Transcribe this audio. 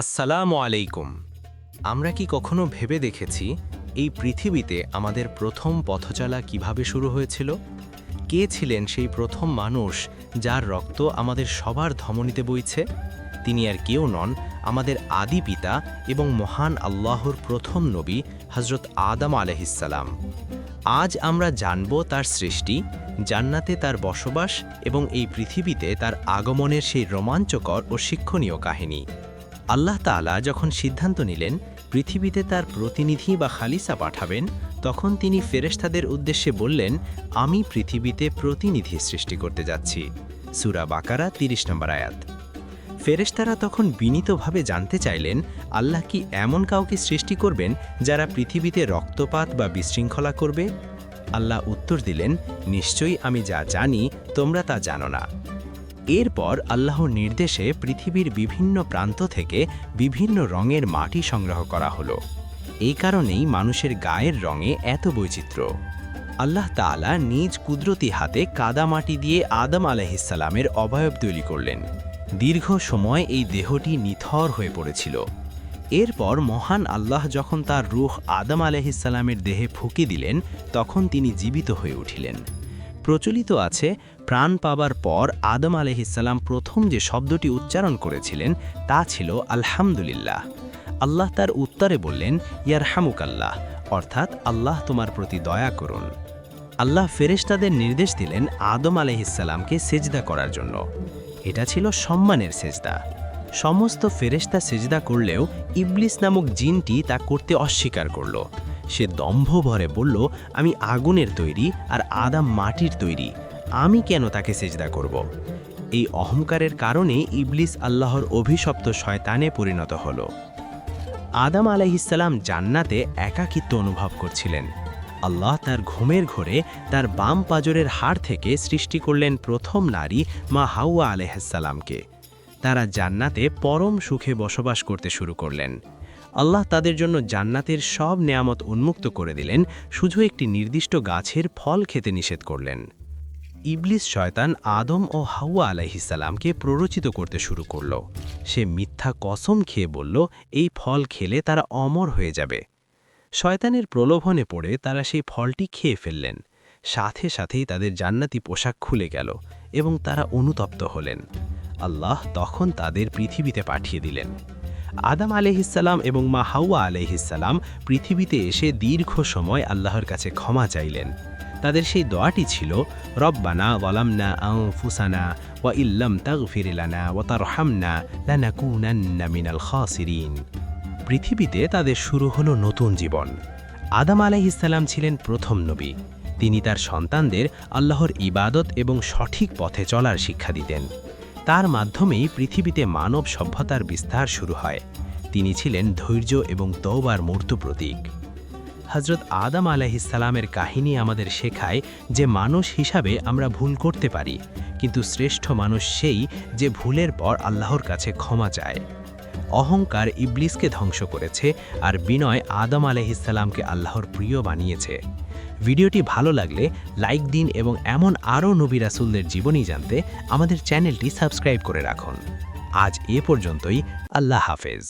আসসালামু আলাইকুম। আমরা কি কখনো ভেবে দেখেছি এই পৃথিবীতে আমাদের প্রথম পথচলা কিভাবে শুরু হয়েছিল? কে ছিলেন সেই প্রথম মানুষ যার রক্ত আমাদের সবার ধমনীতে বইছে? তিনি আর কেউ নন, আমাদের আদি পিতা এবং মহান আল্লাহর প্রথম নবী হযরত আদম আলাইহিসসালাম। আজ আমরা জানব তার সৃষ্টি, জান্নাতে তার বসবাস এবং এই পৃথিবীতে তার আগমনের সেই রোমাঞ্চকর ও শিক্ষণীয় কাহিনী। আল্লাহ তাআলা যখন সিদ্ধান্ত নিলেন পৃথিবীতে তার প্রতিনিধি বা খালিসা পাঠাবেন, তখন তিনি ফেরেশতাদের উদ্দেশ্যে বললেন, আমি পৃথিবীতে প্রতিনিধি সৃষ্টি করতে যাচ্ছি। সূরা বাকারা ৩০ নম্বর আয়াত। ফেরেশতারা তখন বিনীতভাবে জানতে চাইলেন, আল্লাহ কি এমন কাউকে সৃষ্টি করবেন যারা পৃথিবীতে রক্তপাত বা বিশৃঙ্খলা করবে? আল্লাহ উত্তর দিলেন, নিশ্চয়ই আমি যা জানি তোমরা তা জানো না। এরপর আল্লাহর নির্দেশে পৃথিবীর বিভিন্ন প্রান্ত থেকে বিভিন্ন রঙের মাটি সংগ্রহ করা হলো। এই কারণেই মানুষের গায়ের রঙে এত বৈচিত্র্য। আল্লাহ তাআলা নিজ কুদরতি হাতে কাদা মাটি দিয়ে আদম আলাইহিসসালামের অবয়ব তৈরি করলেন। দীর্ঘ সময় এই দেহটি নিথর হয়ে পড়েছিল। এরপর মহান আল্লাহ যখন তার রূহ আদম আলাইহিসসালামের দেহে ফুঁকি দিলেন, তখন তিনি জীবিত হয়ে উঠিলেন। প্রচলিত আছে, প্রাণ পাবার পর আদম আলাইহিসসালাম প্রথম যে শব্দটি উচ্চারণ করেছিলেন তা ছিল আলহামদুলিল্লাহ। আল্লাহ তার উত্তরে বললেন, ইয়ারহামুকাল্লাহ, অর্থাৎ আল্লাহ তোমার প্রতি দয়া করুন। আল্লাহ ফেরেশতাদের নির্দেশ দিলেন আদম আলাইহিসসালামকে সেজদা করার জন্য। এটা ছিল সম্মানের সেজদা। সমস্ত ফেরেশতা সেজদা করলেও ইবলিস নামক জিনটি তা করতে অস্বীকার করল। সে দম্ভ ভরে বলল, আমি আগুনের তৈরি আর আদম মাটির তৈরি, আমি কেন তাকে সেজদা করব? এই অহংকারের কারণে ইবলিস আল্লাহর অভিশপ্ত শয়তানে পরিণত হল। আদম আলাইহিসসালাম জান্নাতে একাকিত্ব অনুভব করছিলেন। আল্লাহ তার ঘুমের ঘোরে তার বাম পাজরের হাড় থেকে সৃষ্টি করলেন প্রথম নারী মা হাওয়া আলাইহিসসালামকে। তারা জান্নাতে পরম সুখে বসবাস করতে শুরু করলেন। আল্লাহ তাদের জন্য জান্নাতের সব নেয়ামত উন্মুক্ত করে দিলেন, শুধু একটি নির্দিষ্ট গাছের ফল খেতে নিষেধ করলেন। ইবলিস শয়তান আদম ও হাওয়া আলাইহিসসালামকে প্ররোচিত করতে শুরু করল। সে মিথ্যা কসম খেয়ে বলল, এই ফল খেলে তারা অমর হয়ে যাবে। শয়তানের প্রলোভনে পড়ে তারা সেই ফলটি খেয়ে ফেললেন। সাথে সাথেই তাদের জান্নাতি পোশাক খুলে গেল এবং তারা অনুতপ্ত হলেন। আল্লাহ তখন তাদের পৃথিবীতে পাঠিয়ে দিলেন। আদম আলাইহিসসালাম এবং মা হাওয়া আলাইহিসসালাম পৃথিবীতে এসে দীর্ঘ সময় আল্লাহর কাছে ক্ষমা চাইলেন। তাদের সেই দোয়াটি ছিল, রব্বানা যালামনা আনফুসানা ওয়া ইল্লাম তাগফির লানা ওয়া তারহামনা লানাকুনান্না মিনাল খাসিরিন। পৃথিবীতে তাদের শুরু হলো নতুন জীবন। আদম আলাইহিসসালাম ছিলেন প্রথম নবী। তিনি তার সন্তানদের আল্লাহর ইবাদত এবং সঠিক পথে চলার শিক্ষা দিতেন। তার মাধ্যমেই পৃথিবীতে মানব সভ্যতার বিস্তার শুরু হয়। তিনি ছিলেন ধৈর্য এবং তওবার মূর্ত প্রতীক। হযরত আদম আলাইহিসসালামের কাহিনী আমাদের শেখায় যে মানুষ হিসাবে আমরা ভুল করতে পারি, কিন্তু শ্রেষ্ঠ মানুষ সেই যে ভুলের পর আল্লাহর কাছে ক্ষমা চায়। অহংকার ইবলিসকে ধ্বংস করেছে আর বিনয় আদম আলাইহিসসালামকে আল্লাহর প্রিয় বানিয়েছে। ভিডিওটি ভালো লাগলে লাইক দিন এবং এমন আরও নবী রাসূলদের জীবনী জানতে আমাদের চ্যানেলটি সাবস্ক্রাইব করে রাখুন। আজ এ পর্যন্তই। আল্লাহ হাফেজ।